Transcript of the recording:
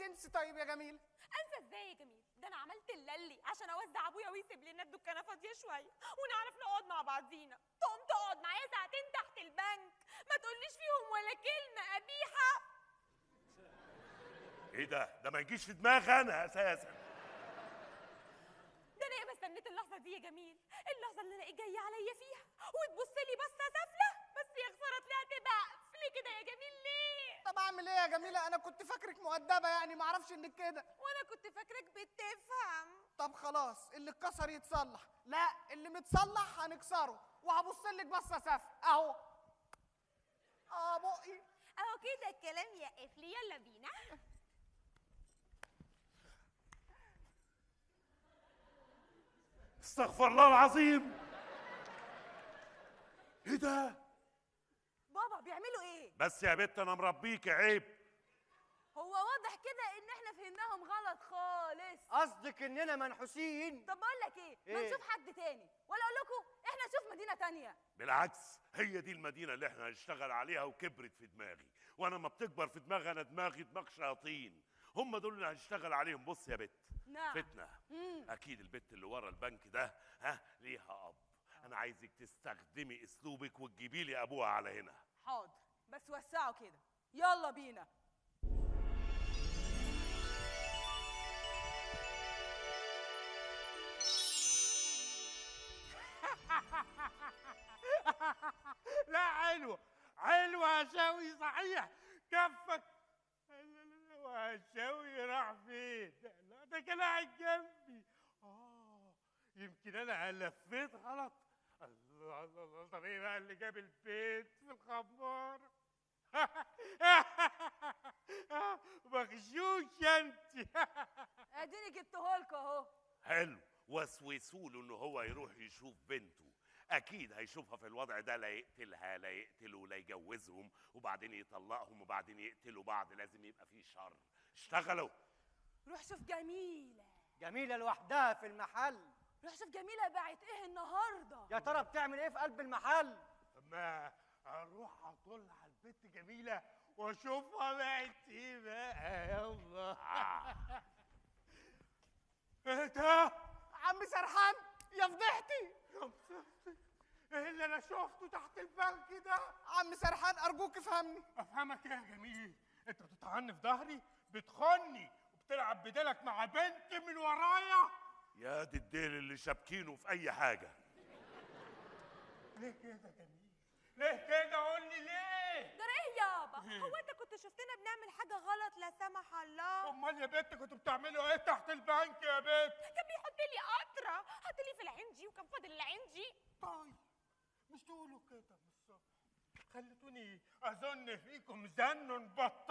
تنسي طيب يا جميل؟ انسى ازاي يا جميل؟ ده انا عملت اللي عشان اوزع ابويا ويسيب لنا الدكانه فاضيه شويه ونعرف نقعد مع بعضينا. تقوم تقعد معايا ساعتين تحت البنك ما تقوليش فيهم ولا كلمه قبيحه. ايه ده ما يجيش في دماغي انا اساسا. ده انا ياما استنيت اللحظه دي يا جميل، اللحظه اللي الاقيك جايه عليا فيها وتبص لي بصه سافله، بس يا خساره طلعت بقف ليه كده يا جميل ليه؟ طب اعمل ايه يا جميله؟ انا كنت فاكرك مؤدبه يعني، ما اعرفش انك كده. وانا كنت فاكرك بتفهم. طب خلاص، اللي اتكسر يتصلح، لا اللي متصلح هنكسره، وهبص لك بصه سافله اهو. بقي اهو كده الكلام يا قفلي، يلا بينا. استغفر الله العظيم. ايه ده؟ بابا بيعملوا ايه؟ بس يا بت انا مربيك، عيب. هو واضح كده ان احنا فهمناهم غلط خالص. قصدك اننا منحوسين؟ طب بقول لك ايه؟ ما نشوف حد تاني، ولا اقول لكم احنا نشوف مدينه تانيه. بالعكس، هي دي المدينة اللي احنا هنشتغل عليها وكبرت في دماغي، وانا ما بتكبر في دماغي انا دماغي دماغ شياطين. هم دول اللي هنشتغل عليهم. بص يا بت، نعم. فتنة. اكيد البت اللي ورا البنك ده ليها اب. انا عايزك تستخدمي اسلوبك وتجيبي لي ابوها على هنا. حاضر، بس وسعوا كده، يلا بينا. لا حلوة حلوة هشاوي صحيح. كفك. وهشاوي راح فين؟ لا ده كان قاعد جنبي. يمكن انا لفيت غلط. الله الله الله، طب ايه بقى اللي جاب البيت في الخمار؟ مغشوش انت. اديني جبتهولكوا اهو. حلو، وسوسوا له ان هو يروح يشوف بنته. اكيد هيشوفها في الوضع ده، لا يقتلها لا يقتله لا يجوزهم وبعدين يطلقهم وبعدين يقتلوا بعض. لازم يبقى فيه شر. اشتغلوا. روح شوف جميله. جميلة لوحدها في المحل. روح شوف جميله باعت ايه النهارده. يا ترى بتعمل ايه في قلب المحل؟ طب ما اروح اطل على البنت جميلة واشوفها بقت ايه بقى. يلا. ايه ده؟ عم سرحان، يا فضحتي. يا مصيبتي، ايه اللي انا شفته تحت البنك ده؟ عم سرحان ارجوك افهمني. افهمك ايه يا جميل؟ انت بتطعني في ظهري، بتخني وبتلعب بديلك مع بنت من ورايا. يا دي الديل اللي شابكينه في اي حاجه. ليه كده يا جميل؟ ليه كده؟ قول لي ليه؟ ده ايه يابا؟ هو انت كنت شفتنا بنعمل حاجه غلط لا سمح الله؟ امال يا بنت كنتوا بتعملوا ايه تحت البنك يا بنت؟ كان بيحط لي قطره، حط لي في العنجي وكان فاضل العنجي. طيب مش تقولوا كده من الصبح؟ خلتوني اظن فيكم زن بط.